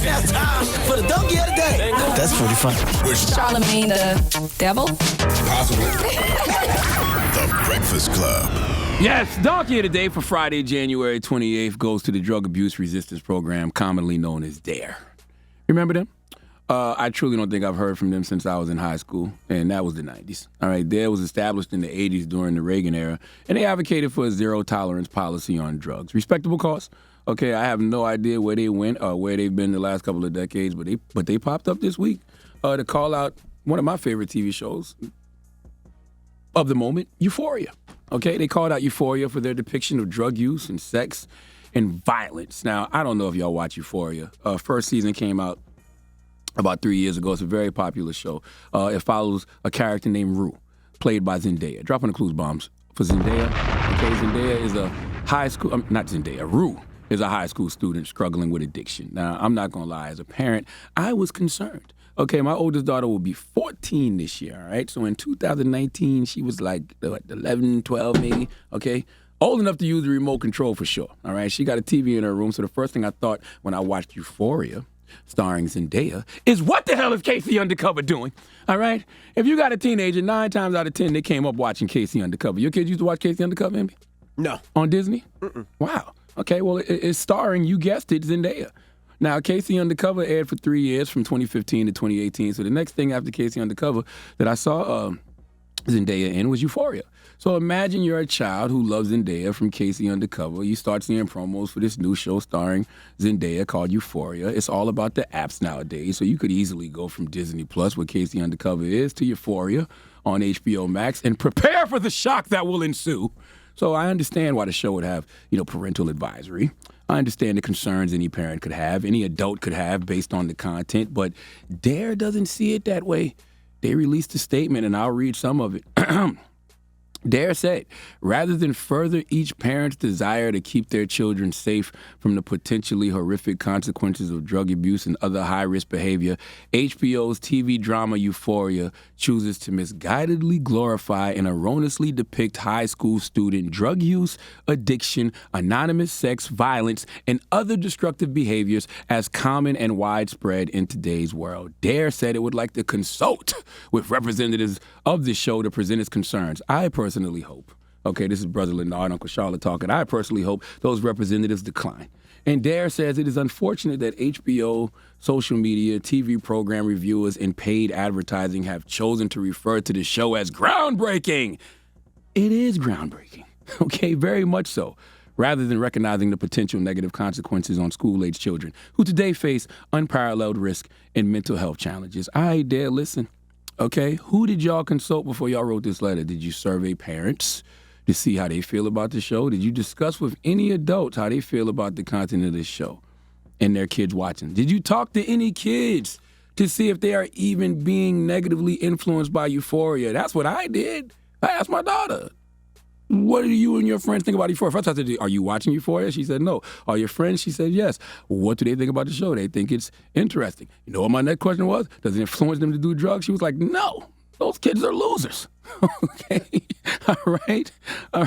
now it's time for the donkey of the day. That's pretty funny. Charlamagne the devil? Possibly. The Breakfast Club. Yes, Donkey of the Day for Friday, January 28th goes to the Drug Abuse Resistance Program, commonly known as D.A.R.E. Remember them? I truly don't think I've heard from them since I was in high school, and that was the 90s. All right, D.A.R.E. was established in the 80s during the Reagan era, and they advocated for a zero-tolerance policy on drugs. Respectable cause. Okay, I have no idea where they went or where they've been the last couple of decades, but they popped up this week to call out one of my favorite TV shows of the moment, Euphoria. Okay, they called out Euphoria for their depiction of drug use and sex and violence. Now, I don't know if y'all watch Euphoria. First season came out about 3 years ago. It's a very popular show. It follows a character named Rue, played by Zendaya. Dropping the clues bombs for Zendaya. Okay, Zendaya is a high school, not Zendaya, Rue is a high school student struggling with addiction. Now, I'm not going to lie. As a parent, I was concerned. Okay, my oldest daughter will be 14 this year, all right? So in 2019, she was like 11, 12 maybe, okay? Old enough to use the remote control for sure, all right? She got a TV in her room, so the first thing I thought when I watched Euphoria, starring Zendaya, is what the hell is Casey Undercover doing, all right? If you got a teenager, 9 times out of 10, they came up watching Casey Undercover. Your kids used to watch Casey Undercover, Emmy? No. On Disney? Mm-mm. Wow. Okay, well, it's starring, you guessed it, Zendaya. Now, Casey Undercover aired for 3 years, from 2015 to 2018. So the next thing after Casey Undercover that I saw Zendaya in was Euphoria. So imagine you're a child who loves Zendaya from Casey Undercover. You start seeing promos for this new show starring Zendaya called Euphoria. It's all about the apps nowadays. So you could easily go from Disney Plus, where Casey Undercover is, to Euphoria on HBO Max and prepare for the shock that will ensue. So I understand why the show would have, parental advisory. I understand the concerns any parent could have, any adult could have based on the content, but D.A.R.E. doesn't see it that way. They released a statement, and I'll read some of it. D.A.R.E. said, rather than further each parent's desire to keep their children safe from the potentially horrific consequences of drug abuse and other high-risk behavior, HBO's TV drama Euphoria chooses to misguidedly glorify and erroneously depict high school student drug use, addiction, anonymous sex, violence, and other destructive behaviors as common and widespread in today's world. D.A.R.E. said it would like to consult with representatives of the show to present its concerns. I personally hope, okay, this is Brother Leonard and Uncle Charlotte talking, I personally hope those representatives decline. And D.A.R.E. says it is unfortunate that HBO, social media, TV program reviewers, and paid advertising have chosen to refer to the show as groundbreaking. It is groundbreaking, okay, very much so, rather than recognizing the potential negative consequences on school-age children who today face unparalleled risk and mental health challenges. All right, D.A.R.E., listen. Okay, who did y'all consult before y'all wrote this letter? Did you survey parents to see how they feel about the show? Did you discuss with any adults how they feel about the content of this show and their kids watching? Did you talk to any kids to see if they are even being negatively influenced by Euphoria? That's what I did. I asked my daughter, what do you and your friends think about Euphoria? First I said, are you watching Euphoria? She said, no. Are your friends? She said, yes. What do they think about the show? They think it's interesting. You know what my next question was? Does it influence them to do drugs? She was like, no. Those kids are losers. Okay? All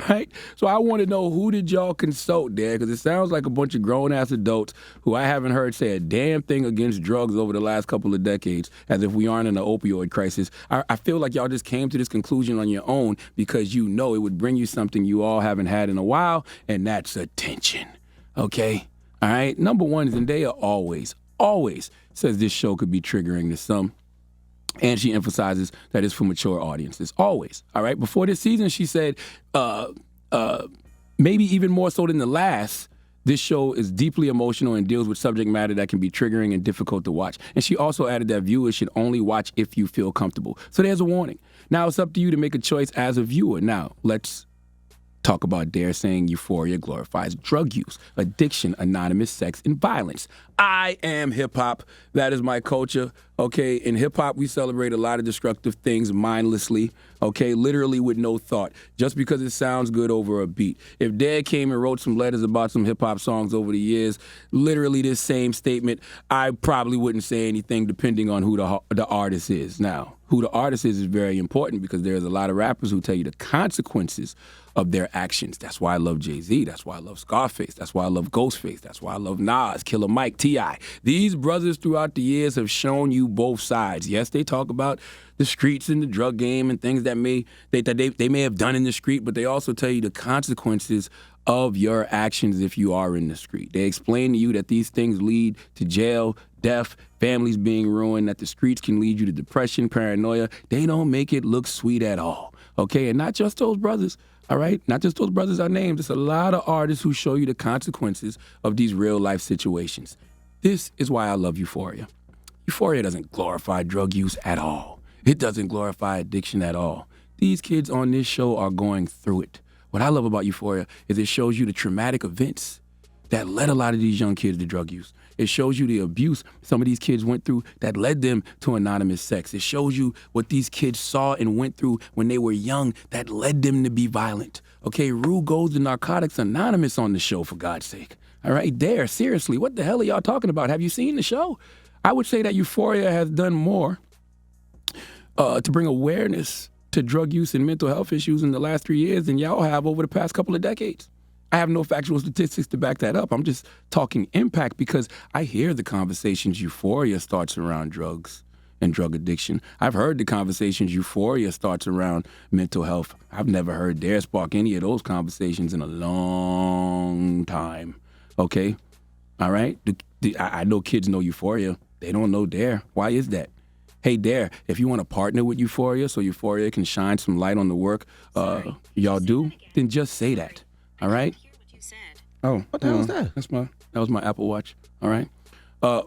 right? So I want to know, who did y'all consult there? Because it sounds like a bunch of grown-ass adults who I haven't heard say a damn thing against drugs over the last couple of decades, as if we aren't in an opioid crisis. I feel like y'all just came to this conclusion on your own because you know it would bring you something you all haven't had in a while, and that's attention. Okay? All right? Number one, Zendaya always says this show could be triggering to some. And she emphasizes that it's for mature audiences, always, all right? Before this season, she said, maybe even more so than the last, this show is deeply emotional and deals with subject matter that can be triggering and difficult to watch. And she also added that viewers should only watch if you feel comfortable. So there's a warning. Now it's up to you to make a choice as a viewer. Now, let's talk about D.A.R.E. saying Euphoria glorifies drug use, addiction, anonymous sex, and violence. I am hip-hop. That is my culture. Okay, in hip-hop, we celebrate a lot of destructive things mindlessly. Okay, literally with no thought, just because it sounds good over a beat. If D.A.R.E came and wrote some letters about some hip-hop songs over the years, literally this same statement, I probably wouldn't say anything depending on who the artist is. Now, who the artist is very important because there's a lot of rappers who tell you the consequences of their actions. That's why I love Jay-Z. That's why I love Scarface. That's why I love Ghostface. That's why I love Nas, Killer Mike, T.I. These brothers throughout the years have shown you both sides. Yes, they talk about the streets and the drug game and things that they may have done in the street, but they also tell you the consequences of your actions if you are in the street. They explain to you that these things lead to jail, death, families being ruined, that the streets can lead you to depression, paranoia. They don't make it look sweet at all. Okay, and not just those brothers. All right? Not just those brothers are named. There's a lot of artists who show you the consequences of these real-life situations. This is why I love Euphoria. Euphoria doesn't glorify drug use at all. It doesn't glorify addiction at all. These kids on this show are going through it. What I love about Euphoria is it shows you the traumatic events that led a lot of these young kids to drug use. It shows you the abuse some of these kids went through that led them to anonymous sex. It shows you what these kids saw and went through when they were young that led them to be violent. Okay, Rue goes to Narcotics Anonymous on the show, for God's sake. All right, D.A.R.E, seriously, what the hell are y'all talking about? Have you seen the show? I would say that Euphoria has done more to bring awareness to drug use and mental health issues in the last 3 years than y'all have over the past couple of decades. I have no factual statistics to back that up. I'm just talking impact because I hear the conversations Euphoria starts around drugs and drug addiction. I've heard the conversations Euphoria starts around mental health. I've never heard D.A.R.E spark any of those conversations in a long time. Okay? All right? I know kids know Euphoria. They don't know D.A.R.E. Why is that? Hey, D.A.R.E, if you want to partner with Euphoria so Euphoria can shine some light on the work y'all do, then just say that. All right? Oh, what the hell was that? That was my Apple Watch. All right.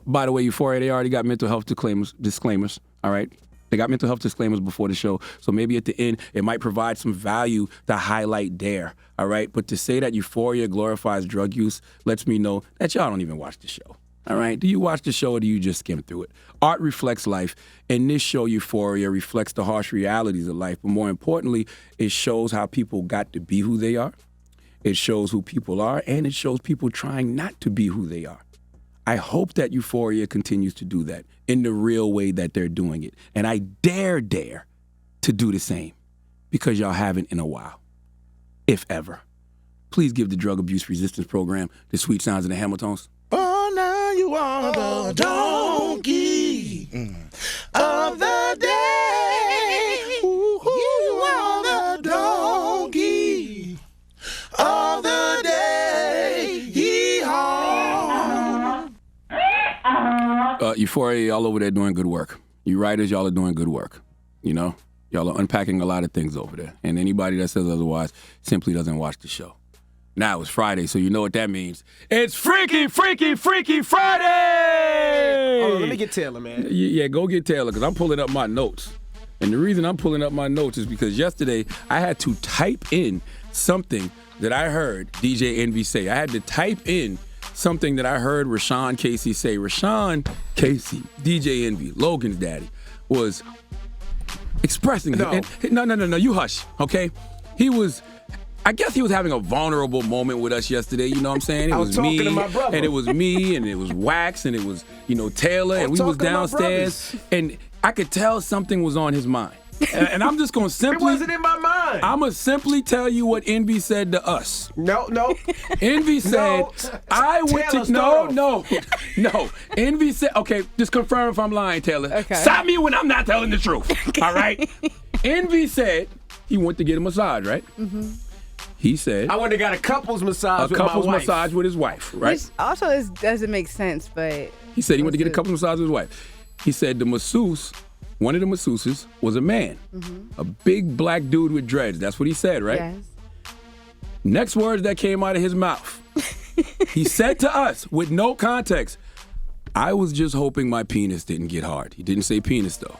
By the way, Euphoria, they already got mental health disclaimers. All right. They got mental health disclaimers before the show, so maybe at the end it might provide some value to highlight D.A.R.E. All right. But to say that Euphoria glorifies drug use lets me know that y'all don't even watch the show. All right. Do you watch the show or do you just skim through it? Art reflects life, and this show, Euphoria, reflects the harsh realities of life. But more importantly, it shows how people got to be who they are. It shows who people are, and it shows people trying not to be who they are. I hope that Euphoria continues to do that in the real way that they're doing it. And I dare to do the same because y'all haven't in a while, if ever. Please give the Drug Abuse Resistance Program the sweet sounds of the Hamiltons. Oh, now you are the donkey of the day. Ooh, you are the donkey of the day. Yee-haw. Euphoria, y'all over there doing good work. You writers, y'all are doing good work. You know, y'all are unpacking a lot of things over there. And anybody that says otherwise simply doesn't watch the show. Now it's Friday, so you know what that means. It's Freaky, Freaky, Freaky Friday! Oh, let me get Taylor, man. Yeah, go get Taylor, because I'm pulling up my notes. And the reason I'm pulling up my notes is because yesterday I had to type in something that I heard DJ Envy say. I had to type in something that I heard Rashawn Casey say. Rashawn Casey, DJ Envy, Logan's daddy, was expressing... No, you hush, okay? I guess he was having a vulnerable moment with us yesterday, you know what I'm saying? It was me, talking to my brother. and it was me, and it was Wax, and it was, Taylor, and we was talking to my downstairs, brothers. and I could tell something was on his mind. And I'm just going to It simply... wasn't in my mind. I'm going to simply tell you what Envy said to us. No. Envy said, No. I went Taylor, to... No. Envy said... Okay, just confirm if I'm lying, Taylor. Okay. Stop me when I'm not telling the truth, all right? Envy said he went to get a massage, right? Mm-hmm. He said... I went and got a couple's massage with couple's my wife. massage with his wife, right? Which also doesn't make sense, but... He said he went to get a couple's massage with his wife. He said the masseuse, one of the masseuses, was a man. Mm-hmm. A big black dude with dreads. That's what he said, right? Yes. Next words that came out of his mouth. He said to us, with no context, I was just hoping my penis didn't get hard. He didn't say penis, though.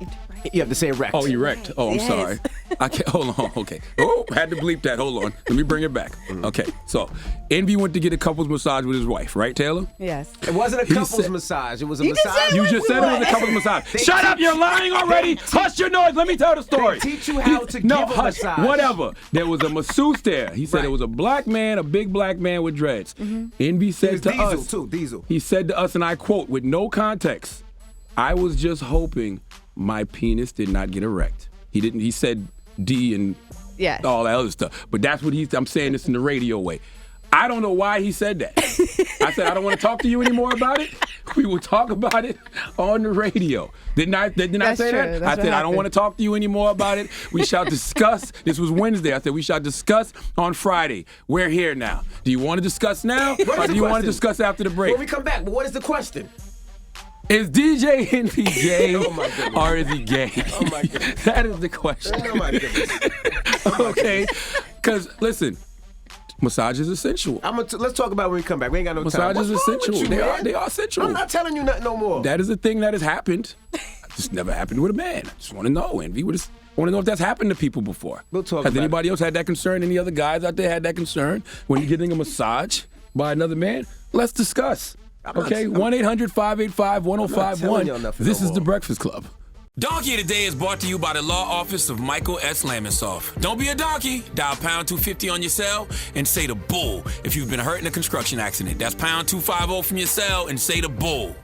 Interesting. You have to say erect. Oh, erect. Oh, I'm Yes. sorry. I can't. Hold on. Okay. Oh, had to bleep that. Hold on. Let me bring it back. Okay. So, Envy went to get a couple's massage with his wife, right, Taylor? Yes. It wasn't a He couple's said- massage. It was a You just massage. said You What just we said it was a want? couple's massage. They Shut up! teach- You're lying already. Hush your noise. Let me tell the story. They teach you how to no, give a hush. massage. Whatever. There was a masseuse there. He said Right. it was a black man, a big black man with dreads. Envy said was to Diesel, us, too, Diesel. He said to us, and I quote, with no context, "I was just hoping my penis did not get erect." He didn't. He said D and Yes. all that other stuff. But that's what I'm saying this in the radio way. I don't know why he said that. I said, I don't want to talk to you anymore about it. We will talk about it on the radio. Didn't I That's say true. that? That's I what said, I don't happened. want to talk to you anymore about it. We shall discuss. This was Wednesday. I said, we shall discuss on Friday. We're here now. Do you want to discuss now? What is Or the do you want question? to discuss after the break? When we come back, but what is the question? Is DJ Envy gay Oh, my goodness. or is he gay? Oh, my goodness. That is the question. Oh, my goodness. Okay? Because, listen, massages are sensual. Let's talk about it when we come back. We ain't got no time. Massages are What's wrong with sensual. you, They man? are sensual. I'm not telling you nothing no more. That is a thing that has happened. Just never happened with a man. I just want to know, Envy. Want to know if that's happened to people before. We'll talk Has about anybody else had that concern? Any other guys out there had that concern when you're getting a massage by another man? Let's discuss. Okay, 1-800-585-1051. telling y'all nothing This no is the more. Breakfast Club. Donkey of the Day is brought to you by the law office of Michael S. Lamonsoff. Don't be a donkey. Dial pound 250 on your cell and say the bull if you've been hurt in a construction accident. That's pound 250 from your cell and say the bull.